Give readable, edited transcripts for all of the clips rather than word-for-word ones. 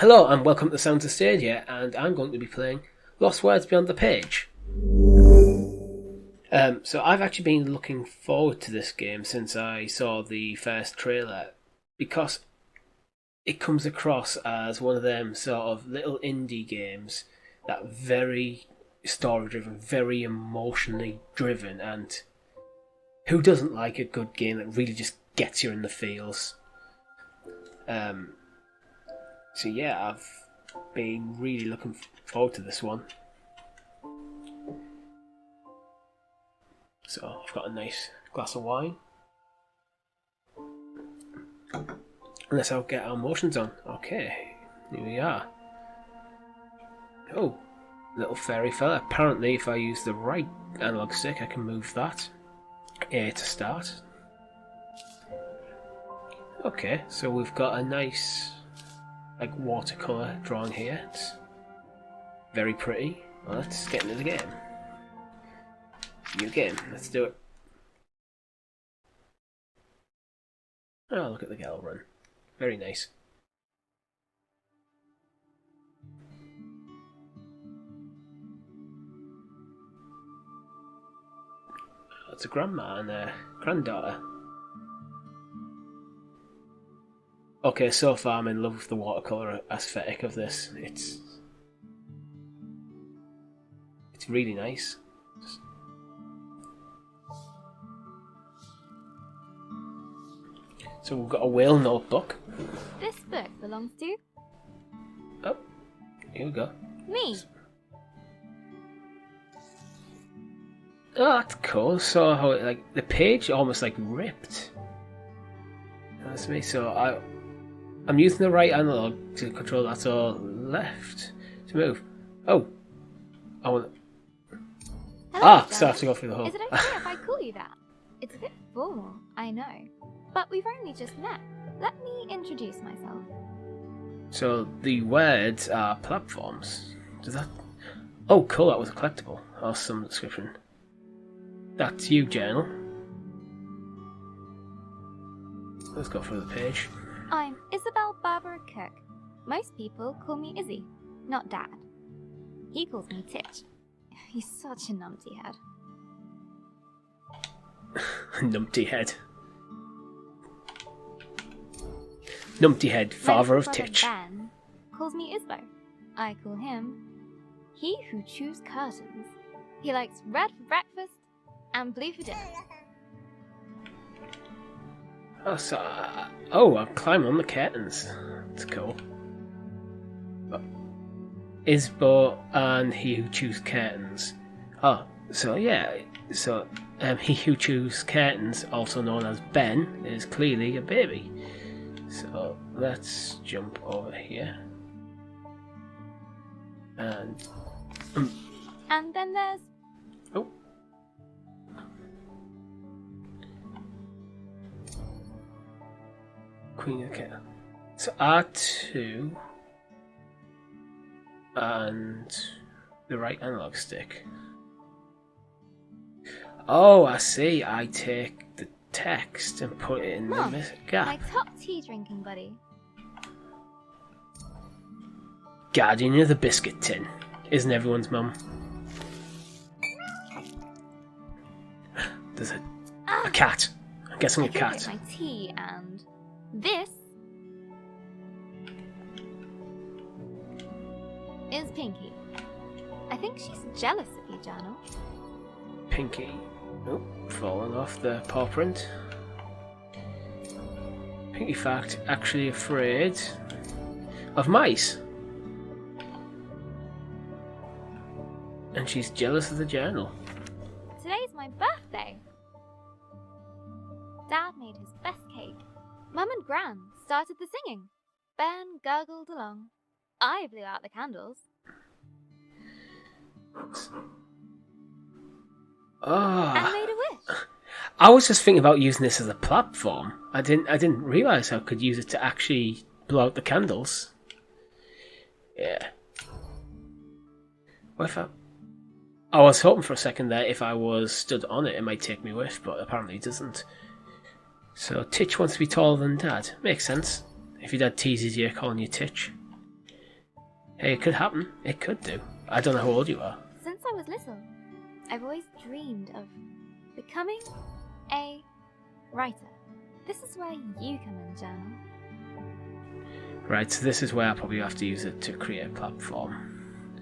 Hello and welcome to Sounds of Stadia, and I'm going to be playing Lost Words Beyond the Page. So I've actually been looking forward to this game since I saw the first trailer, because it comes across as one of them sort of little indie games that are very story driven, very emotionally driven, and who doesn't like a good game that really just gets you in the feels? So yeah, I've been really looking forward to this one. So I've got a nice glass of wine. Let's all get our motions on. Okay, here we are. Oh, little fairy fella. Apparently if I use the right analog stick I can move that. A to start. Okay, so we've got a nice watercolour drawing here. It's very pretty. Well, let's get into the game. New game, let's do it. Oh, look at the gal run. Very nice. It's a grandma and a granddaughter. Okay, so far I'm in love with the watercolour aesthetic of this. It's really nice. So we've got a whale notebook. This book belongs to... Oh, here we go. me. Oh, that's cool. So how the page almost ripped. That's me. So I'm using the right analog to control that, or left to move. Oh, I want. Hello, So I have to go through the hole. Is it okay if I call you that? It's a bit formal, I know. But we've only just met. Let me introduce myself. So the words are platforms. Does that? Oh, cool. That was a collectible. Awesome description. That's you, journal. Let's go through the page. I'm Isabel Barbara Cook. Most people call me Izzy, not Dad. He calls me Titch. He's such a numpty head. Numpty head. Numpty head, father of Titch. Ben calls me Isbo. I call him He Who Chews Curtains. He likes red for breakfast and blue for dinner. Oh, so I'm climbing on the curtains. That's cool. Isbo and He Who Chews Curtains. Oh, so yeah. So He Who Chews Curtains, also known as Ben, is clearly a baby. So let's jump over here. And then there's... Oh. Queen of the Kettle. So R2 and the right analog stick. Oh, I see. I take the text and put it in Mom, the gap. my top tea drinking buddy. Guardian of the biscuit tin. Isn't everyone's mum? There's a cat. I'm guessing a cat. My tea, and this is Pinky. I think she's jealous of you, Journal. Pinky. Oh, fallen off the paw print. Pinky fact, actually afraid of mice. And she's jealous of the journal. Today's my birthday. Dad made his best cake. Mum and Gran started the singing. Ben gurgled along. I blew out the candles. And made a wish. I was just thinking about using this as a platform. I didn't realise I could use it to actually blow out the candles. Yeah. What if I was hoping for a second there if I was stood on it, it might take me with, but apparently it doesn't. So Titch wants to be taller than Dad. Makes sense. If your dad teases you, calling you Titch. Hey, it could happen. It could do. I don't know how old you are. Since I was little, I've always dreamed of becoming a writer. This is where you come in, Journal. Right, so this is where I probably have to use it to create a platform.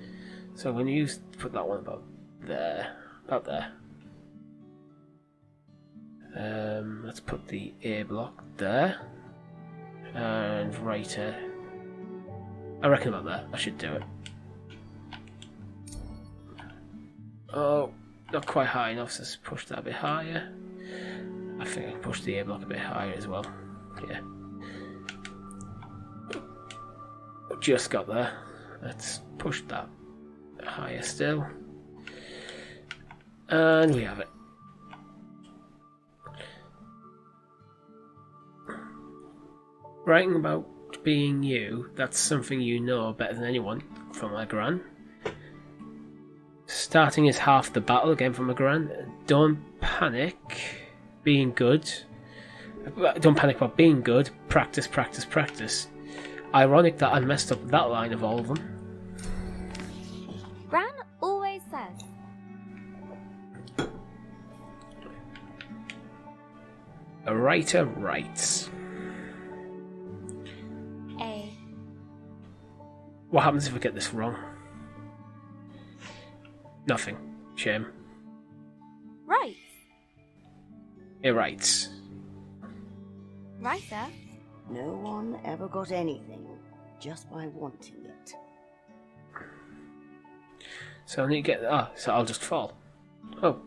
So I'm going to put that one about there. About there. Let's put the A block there. And writer. I reckon about there. I should do it. Oh, not quite high enough, so let's push that a bit higher. I think I can push the A block a bit higher as well. Yeah. Just got there. Let's push that higher still. And we have it. Writing about being you, that's something you know better than anyone from my gran. Starting is half the battle, again from my gran. Don't panic. Being good. Don't panic about being good. Practice, practice, practice. Ironic that I messed up that line of all of them. Gran always says. A writer writes. A. What happens if I get this wrong? Nothing. Shame. Right. It writes. Writer. No one ever got anything just by wanting it. So I need to get... so I'll just fall. Oh.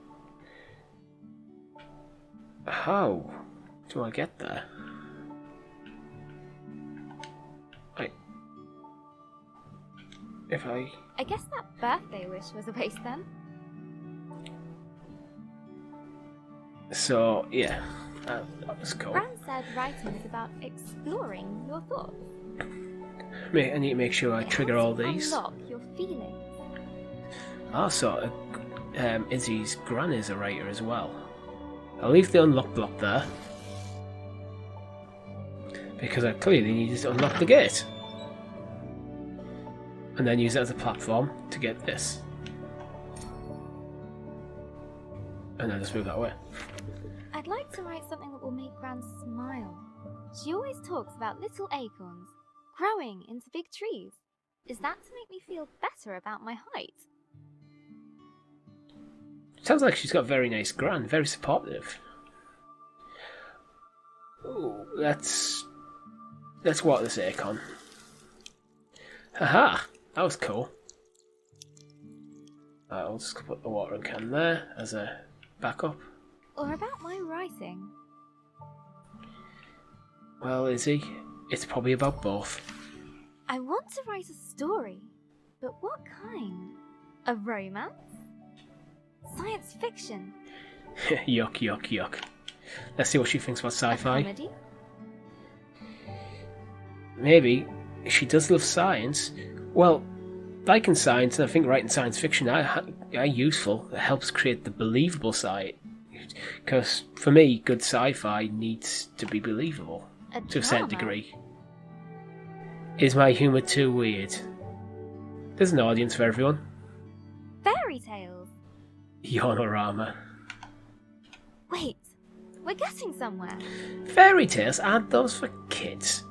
How do I get there? Right. If I... I guess that birthday wish was a waste then. So, yeah. That was cool. Gran said writing is about exploring your thoughts. I need to make sure I trigger all these. Unlock your feelings. Also, Izzy's gran is a writer as well. I'll leave the unlock block there. Because I clearly needed to unlock the gate. And then use it as a platform to get this. And then just move that away. I'd like to write something that will make Gran smile. She always talks about little acorns growing into big trees. Is that to make me feel better about my height? Sounds like she's got a very nice gran, very supportive. Ooh, let's water this acorn. Haha, that was cool. I'll just put the watering can there as a backup. Or about my writing? Well, Izzy, it's probably about both. I want to write a story, but what kind? A romance? Science fiction? Yuck, yuck, yuck. Let's see what she thinks about sci-fi. A comedy? Maybe. She does love science. Well, liking science, and I think writing science fiction are useful. It helps create the believable side. Because, for me, good sci-fi needs to be believable. To a certain degree. Is my humour too weird? There's an audience for everyone. Fairy tales? Yonorama. Wait, we're getting somewhere. Fairy tales, aren't those for kids?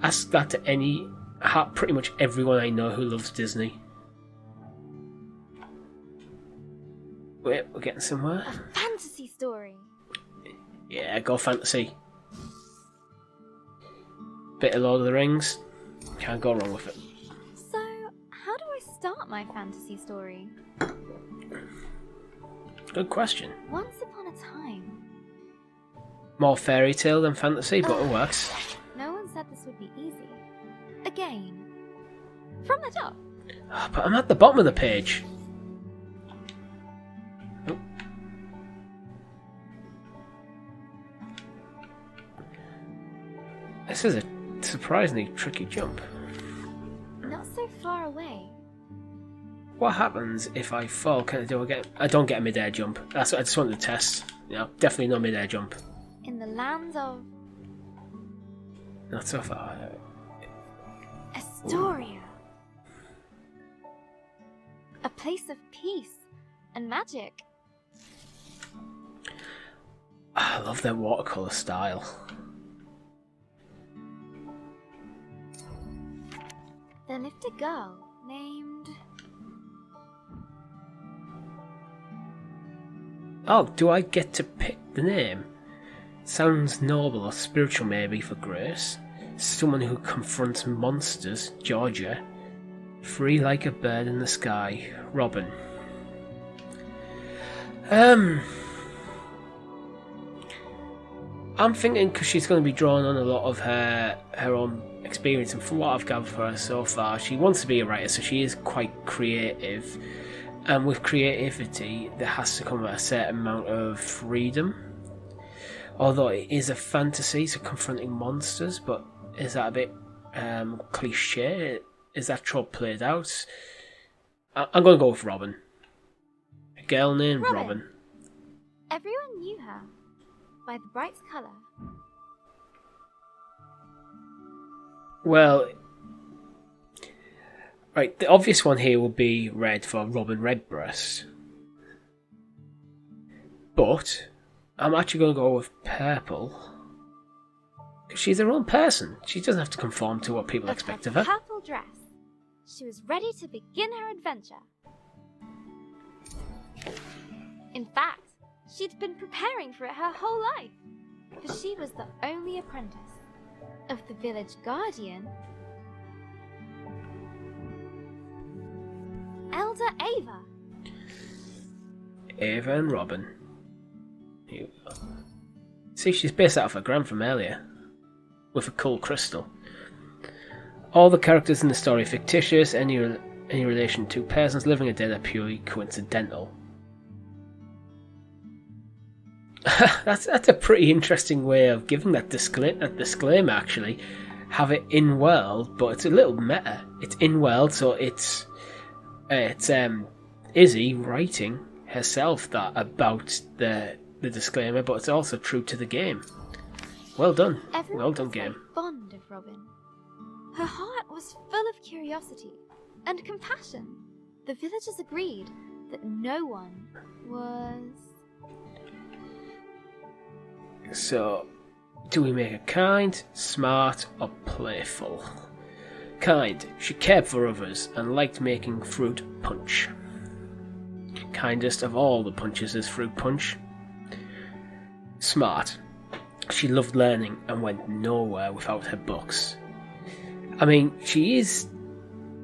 Ask that to pretty much everyone I know who loves Disney. Wait, we're getting somewhere. A fantasy story. Yeah, go fantasy. Bit of Lord of the Rings. Can't go wrong with it. So, how do I start my fantasy story? Good question. Once upon a time. More fairy tale than fantasy, but it works. No one said this would be easy. Again. From the top. But I'm at the bottom of the page. Oh. This is a surprisingly tricky jump. Not so far away. What happens if I fall? I don't get a mid-air jump. That's what I just wanted to test. Definitely no mid-air jump. In the land of Not so far. Astoria. place of peace and magic. I love their watercolour style. There lived a girl named... Oh, do I get to pick the name? Sounds noble or spiritual maybe for Grace. Someone who confronts monsters, Georgia. Free like a bird in the sky, Robin. I'm thinking because she's going to be drawing on a lot of her own experience, and from what I've gathered for her so far, she wants to be a writer, so she is quite creative. And with creativity, there has to come a certain amount of freedom. Although it is a fantasy, so confronting monsters, but is that a bit cliche? Is that trope played out? I'm going to go with Robin. A girl named Robin. Everyone knew her by the bright colour. Well, right, the obvious one here would be red for Robin Redbreast. But I'm actually going to go with purple. Because she's her own person. She doesn't have to conform to what people expect of her. Purple dress. She was ready to begin her adventure. In fact, she'd been preparing for it her whole life. For she was the only apprentice of the village guardian, Elder Ava. Ava and Robin. Here we go. See, she's based out of her grand from earlier. With a cool crystal. All the characters in the story are fictitious. Any relation to persons living or dead are purely coincidental. that's a pretty interesting way of giving that disclaimer, actually. Have it in world, but it's a little meta. It's in world, so it's Izzy writing herself that about the disclaimer, but it's also true to the game. Well done. Everyone well done, was game. so fond of Robin. Her heart was full of curiosity and compassion. The villagers agreed that no one was... So, do we make her kind, smart, or playful? Kind. She cared for others and liked making fruit punch. Kindest of all the punches is fruit punch. Smart. She loved learning and went nowhere without her books. I mean, she is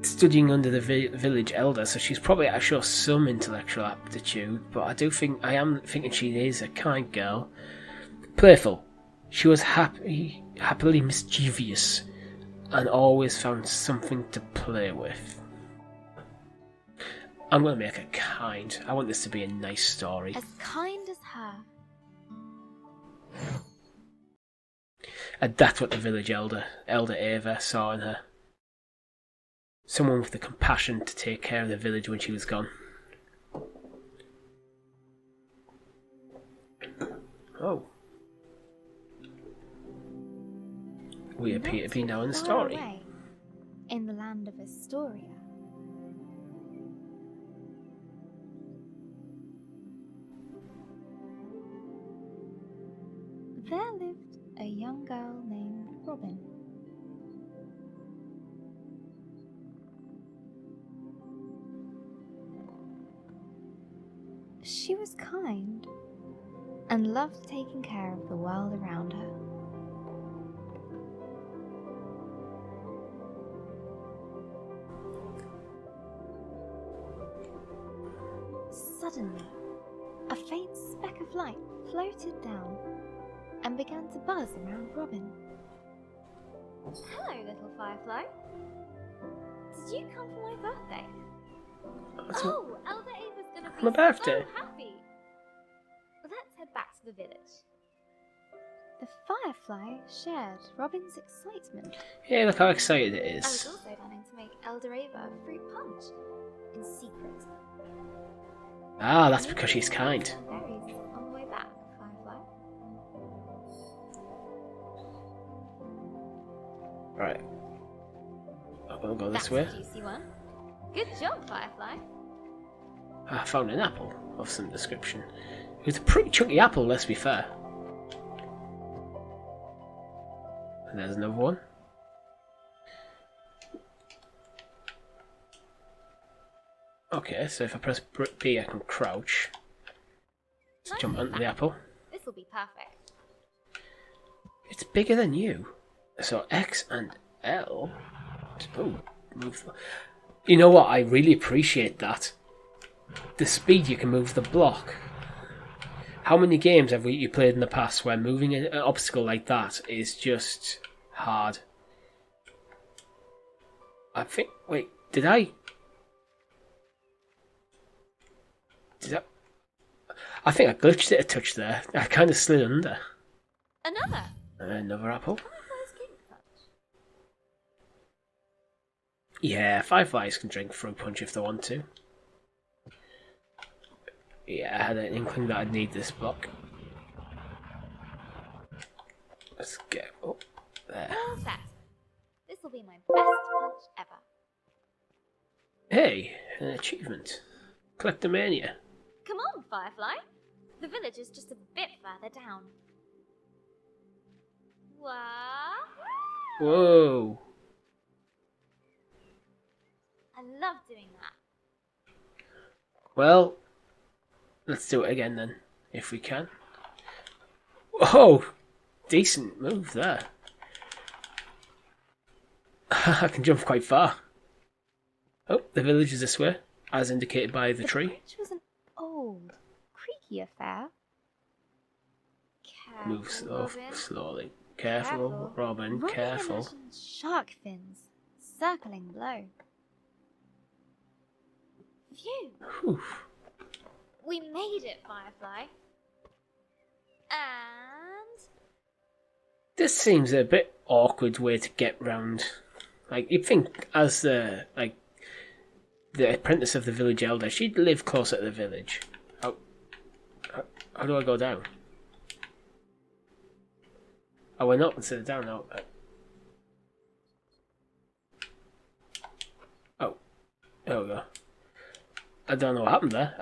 studying under the village elder, so she's probably at show some intellectual aptitude, but I am thinking she is a kind girl. Playful. She was happily mischievous, and always found something to play with. I'm going to make her kind. I want this to be a nice story. as kind as her. And that's what the village elder Ava, saw in her. Someone with the compassion to take care of the village when she was gone. Oh. We appear to be now in the Far story. away, in the land of Astoria. There lived a young girl named Robin. She was kind and loved taking care of the world around her. Suddenly, a faint speck of light floated down and began to buzz around Robin. Hello, little firefly. Did you come for my birthday? Oh, Elder Ava's gonna be My birthday. so happy. Let's head back to the village. The firefly shared Robin's excitement. Yeah, look how excited it I was is. also planning to make Elder Ava a fruit punch in secret. Ah, that's because she's kind. Berries on the way back, firefly. Right. I'm gonna go this That's way. a juicy one. Good job, firefly. I found an apple of some description. It was a pretty chunky apple, let's be fair. And there's another one. Okay, so if I press B, I can crouch. Let's jump onto the apple. This will be perfect. It's bigger than you. So X and L. Oh, move. You know what? I really appreciate that. The speed you can move the block. How many games have you played in the past where moving an obstacle like that is just hard? I think. Wait, did I? I think I glitched it a touch there. I kind of slid under. Another apple. Yeah, fireflies can drink fruit punch if they want to. Yeah, I had an inkling that I'd need this block. Let's get up there. All set. This will be my best punch ever. Hey, an achievement. Kleptomania. Come on, Firefly. The village is just a bit further down. Wow. Whoa. I love doing that. Well, let's do it again then, if we can. Whoa! Decent move there. I can jump quite far. Oh, the village is this way, as indicated by the tree. Bridge was an old, creaky affair. Careful, Move Robin. slowly. Careful, Robin, careful. imagine shark fins circling below. Phew! Whew. We made it, Firefly. And This seems a bit awkward way to get round. Like, you'd think as the apprentice of the village elder, she'd live closer to the village. How do I go down? Oh, we're not instead of down now. Oh, there we go. I don't know what happened there.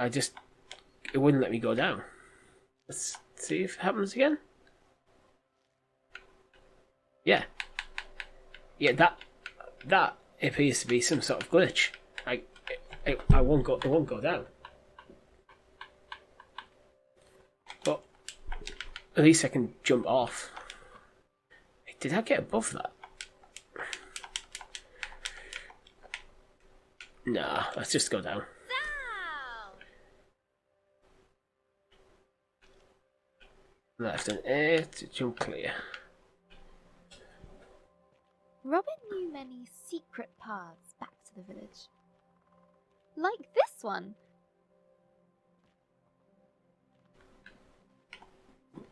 It wouldn't let me go down. Let's see if it happens again. Yeah. Yeah, that appears to be some sort of glitch. It won't go down. But at least I can jump off. Did I get above that? Nah, let's just go down. Left and A to jump clear. Robin knew many secret paths back to the village. Like this one.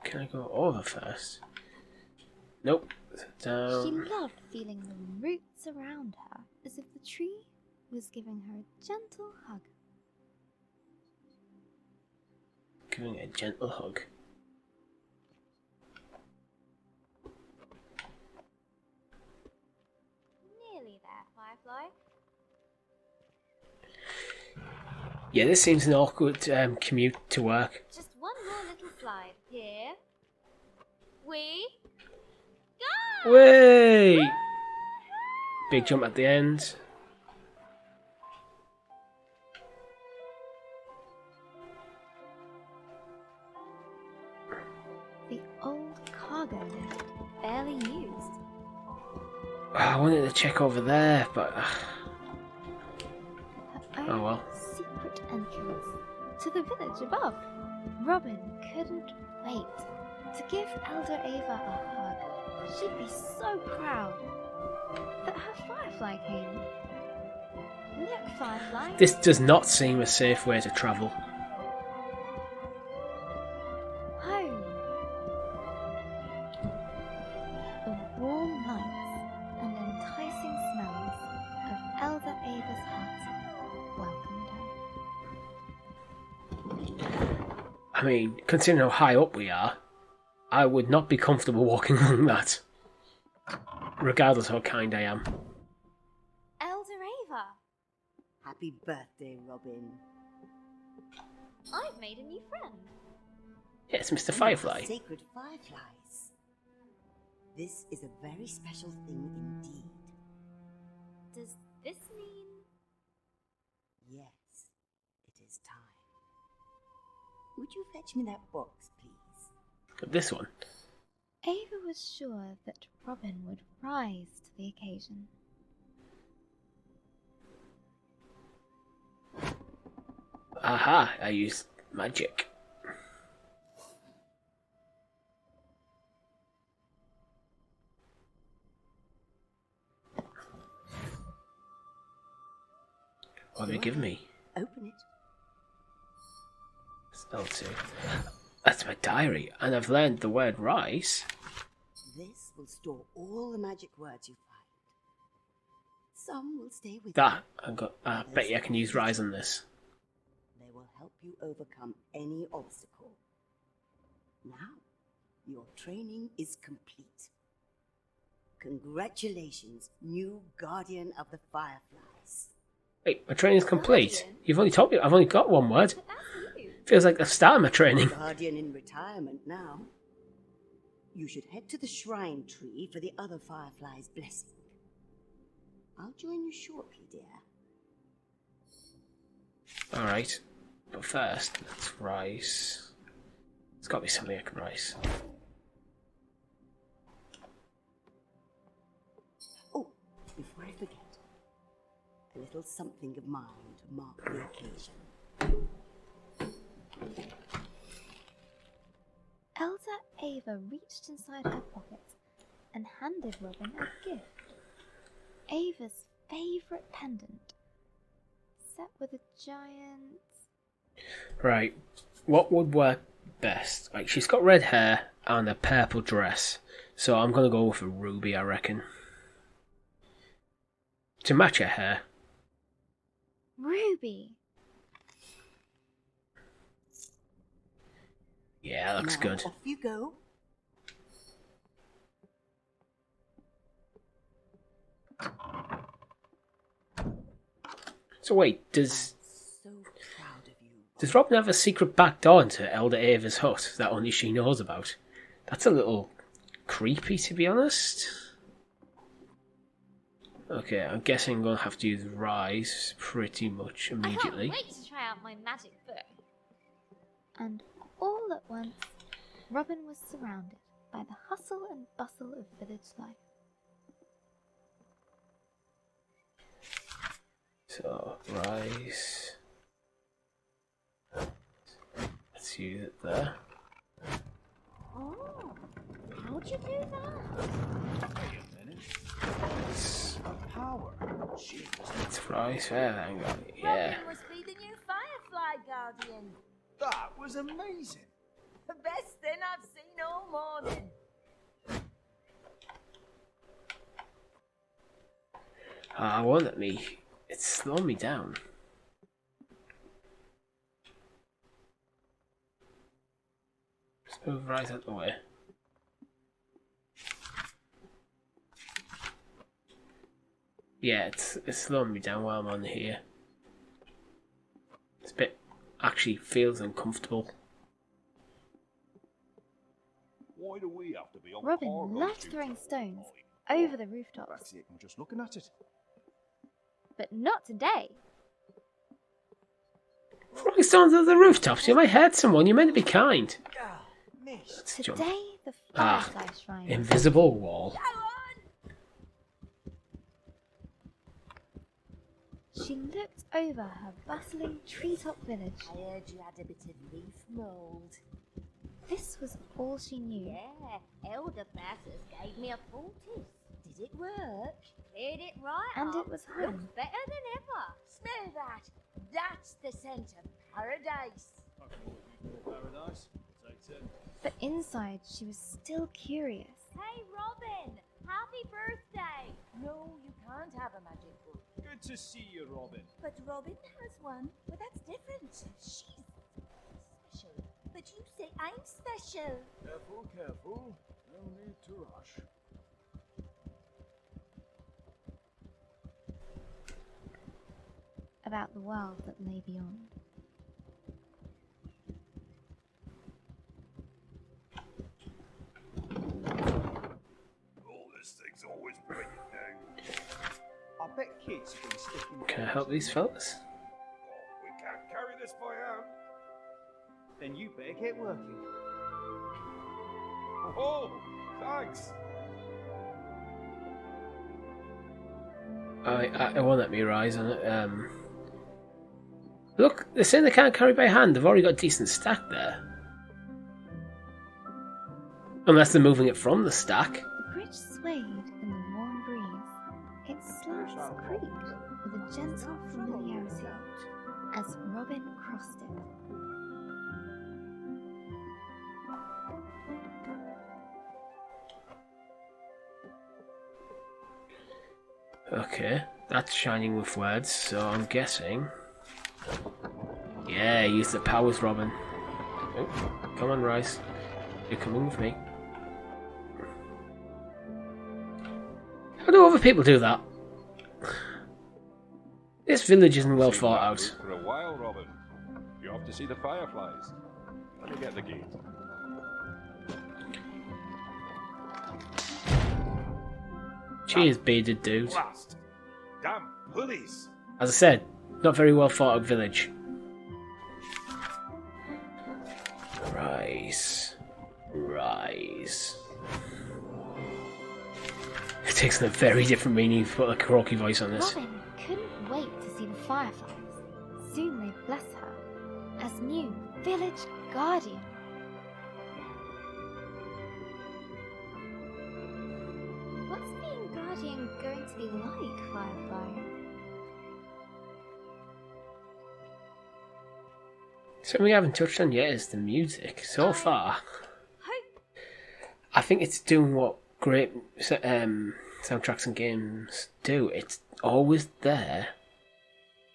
Can I go over first? Nope. Down. She loved feeling the roots around her, as if the tree was giving her a gentle hug. Giving a gentle hug. Nearly there, Firefly. Yeah, this seems an awkward commute to work. Just one more little slide. Here we go! Way! Big jump at the end. The old cargo lift, barely used. I wanted to check over there, but Her oh own well. secret entrance to the village above. Robin couldn't wait to give Elder Ava a hug. She'd be so proud that her Firefly came. Look, Firefly. This does not seem a safe way to travel. Home. The warm lights and enticing smells of Elder Ava's hut welcomed her. I mean, considering how high up we are, I would not be comfortable walking along that. Regardless how kind I am. Elder Ava! Happy birthday, Robin. I've made a new friend. Yeah, it's Mr. Firefly. Sacred fireflies. This is a very special thing indeed. Does this mean... Yes, it is time. Would you fetch me that box, please? This one. Ava was sure that Robin would rise to the occasion. Aha, I used magic. What have you given me? Open it. L2. That's my diary, and I've learned the word rise. This will store all the magic words you find. Some will stay with That, I bet you I can use rise on this. They will help you overcome any obstacle. Now, your training is complete. Congratulations, new Guardian of the Fireflies. Wait, my training's complete. You've only told me I've only got one word. But that's you. Feels like I've started my training. Guardian in retirement now. You should head to the shrine tree for the other Fireflies' blessing. I'll join you shortly, dear. Alright, but first, let's rise. There's got to be something I can rise. Oh, before I forget, a little something of mine to mark the occasion. Elder Ava reached inside her pocket and handed Robin a gift. Ava's favourite pendant, set with a giant... Right, what would work best? Like, she's got red hair and a purple dress, so I'm going to go with a ruby, I reckon. To match her hair. Ruby! Yeah, that looks Now, good. Off you go. So wait, does So proud of you. Robin have a secret back door into Elder Ava's hut that only she knows about? That's a little creepy, to be honest. Okay, I'm guessing I'm going to have to use rise pretty much immediately. I can't wait to try out my magic book. And all at once, Robin was surrounded by the hustle and bustle of village life. So, rise. Let's use it there. Oh, how'd you do that? Wait a minute. Let's, Power. Jeez. let's rise there. Hang on. Yeah. Robin must be the new Firefly Guardian. That was amazing. The best thing I've seen all morning. I won't let me. It's slowing me down. Just move right out the way. Yeah, it's slowing me down while I'm on here. This bit actually feels uncomfortable. Why do we have to be on Robin cargo loved duty? throwing stones over the rooftops, That's it. I'm just looking at it. but not today. Throwing stones over the rooftops? You might hurt someone. You're meant to be kind. Ah, miss. Let's jump. Today, the Ah, Firefly Shrine. Invisible wall. She looked over her bustling treetop village. I heard you had a bit of leaf mould. This was all she knew. Yeah, Elder Bassus gave me a poultice. Did it work? Cleared it right And up. it was home. Looks better than ever. Smell that. That's the scent of paradise. Paradise. Take it. But inside, she was still curious. Hey, Robin. Happy birthday. No, you can't have a magic book. Good to see you, Robin. But Robin has one. But that's different. She's special. But you say I'm special. Careful, careful. No need to rush. About the world that lay beyond. bet kids can stick in. Can I help these fellas? We can't carry this by hand. Then you better get working. Oh, thanks. It won't let me rise on it. Look, they're saying they can't carry by hand. They've already got a decent stack there. Unless they're moving it from the stack. The bridge swayed in the warm breeze. Its slats creaked with a gentle familiarity as Robin crossed it. Okay, that's shining with words, so I'm guessing. Yeah, use the powers, Robin. Oh, come on, Rice. You're coming with me. How do other people do that? This village isn't well thought out. For a while, Robin. You off to see the fireflies. Let me get the gate. Cheers, bearded dude. Blast. Damn pulleys. As I said, not very well thought out village. Rise. Rise. It takes a very different meaning if you put a croaky voice on this. Robin couldn't wait to see the fireflies. Soon they'd bless her as new village guardian. What's being guardian going to be like, Firefly? Something we haven't touched on yet is the music. So far, Hope I think it's doing what great soundtracks and games do. It's always there,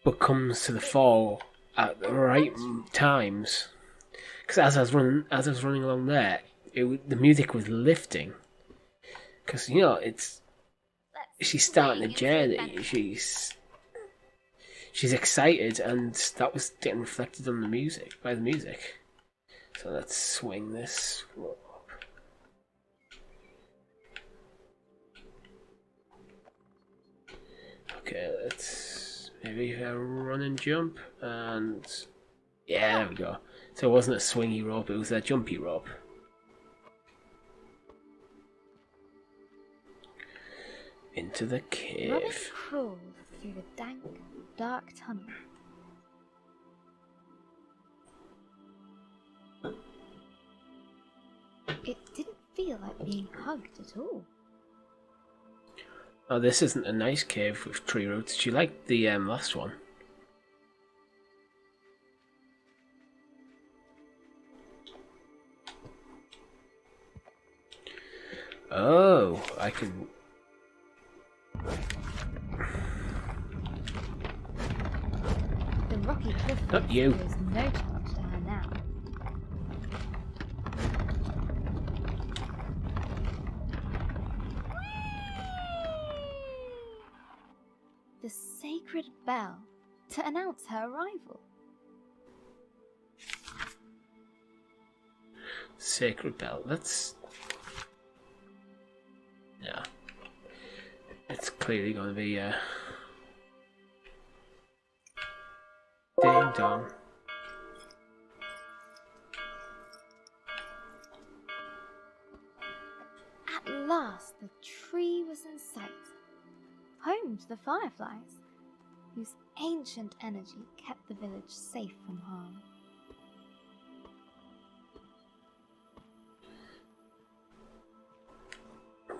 but comes to the fore at the right times. Because as I was running along there, the music was lifting. Because she's starting a journey. She's excited, and that was getting reflected on the music by the music. So let's swing this. Okay, let's maybe run and jump, and yeah, there we go. So it wasn't a swingy rope; it was a jumpy rope. Into the Robin cave. crawled through the dank, dark tunnel. It didn't feel like being hugged at all. Oh, this isn't a nice cave with tree roots. She liked the last one. Oh, I can. The rocky cliff Not face you. posed no challenge to her now. The sacred bell to announce her arrival. Sacred bell. That's. Yeah. It's clearly going to be ding dong. At last, the tree was in sight, home to the fireflies, whose ancient energy kept the village safe from harm.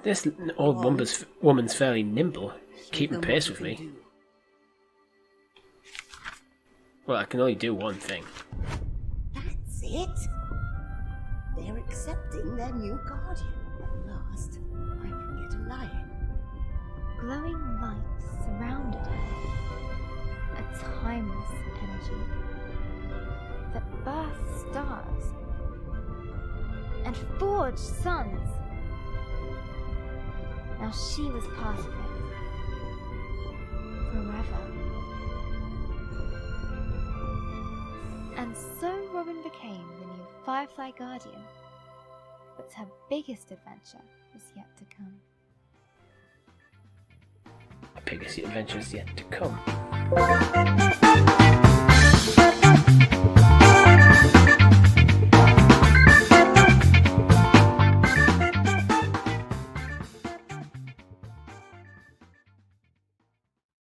This old woman's fairly nimble, keeping pace with me. Well, I can only do one thing. That's it. They're accepting their new guardian. At last, I can get a lion. Glowing light surrounded her, a timeless energy that birthed stars and forged suns. Now she was part of it, forever. And so Robin became the new Firefly Guardian, but her biggest adventure was yet to come. Pegasus adventures yet to come.